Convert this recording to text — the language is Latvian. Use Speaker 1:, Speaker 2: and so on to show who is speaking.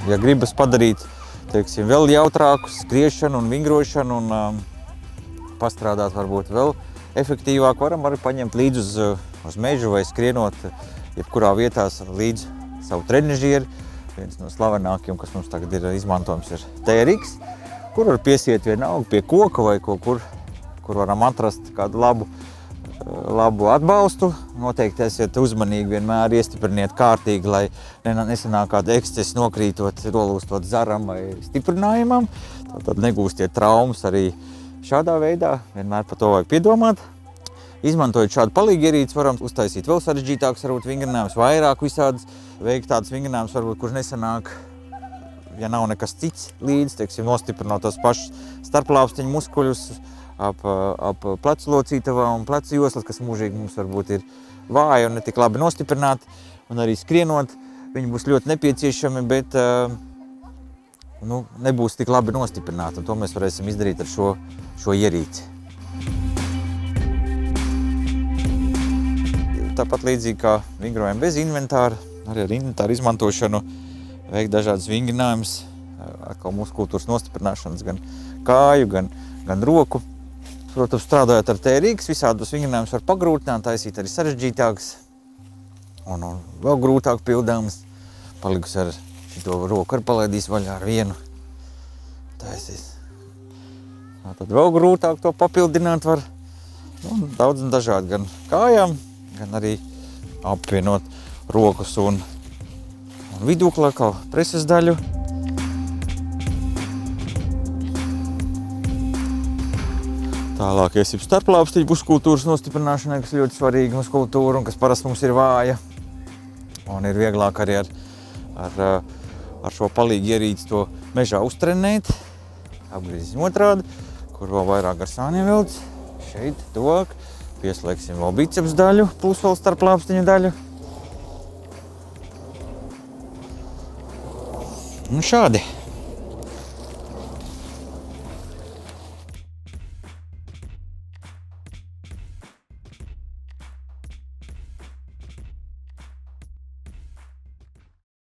Speaker 1: ja gribas padarīt, teiksim, vēl jautrāku skriešanu un vingrošanu un pastrādāt varbūt vēl efektīvāk, varam arī paņemt līdzi uz mežu vai skrienot jebkurā vietā līdzi savu trenižieri. Viens no slavenākiem, kas mums tagad ir izmantojams, ir TRX, kur var piesiet vienalga pie koka vai kaut kur varam atrast kādu labu atbalstu. Noteikti esiet uzmanīgi, vienmēr iestipriniet kārtīgi, lai nesanāk kāda ekscesi nokrītot, rolūstot zaram vai stiprinājumam. Tātad negūstiet traumas arī šādā veidā, vienmēr par to vajag piedomāt. Izmantojot šādu palīgierīci, varam uztaisīt vēl sarežģītākus varbūt vingrinājumus, vairāk visādas, veikt tādas vingrinājumus, varbūt, kurš nesanāk, ja nav nekas cits līdzi, teiksim, nostiprinot tos pašus starplāpstiņu muskuļus ap plecu locītavām un plecu joslas, kas mūžīgi mums varbūt ir vāji un netik labi nostiprināti, un arī skrienot, viņi būs ļoti nepieciešami, bet nebūs tik labi nostiprināti, un to mēs varēsim izdarīt ar šo ierīci. Tāpat līdzīgi kā vingrojam bez inventāra, arī ar inventāru izmantošanu veikt dažādas vingrinājumus, atkal muskultūras nostiprināšanas, gan kāju, gan roku. Protams, strādājot ar TRX, visādus vingrinājumus var pagrūtināt, taisīt arī sarežģītāks un vēl grūtāk pildāms. Palikus ar šito roku palaidīs vaļā ar vienu. Taisīs. Tad vēl grūtāk to papildināt var. Daudz un dažādi gan kājām, gan arī apvienot rokas un vidūklā kā preses daļu. Tālāk iesim starplāpstiņu muskultūras nostiprināšanai, kas ļoti svarīga muskultūra un kas parasti mums ir vāja. Un ir vieglāk arī ar šo palīgu ierīci to mežā uztrenēt. Apgriezīsim otrādi, kur vēl vairāk ar sāniem vilc. Šeit, tuvāk. Pieslēgsim vēl biceps daļu, plus vēl starplāpstiņu daļu. Un šādi.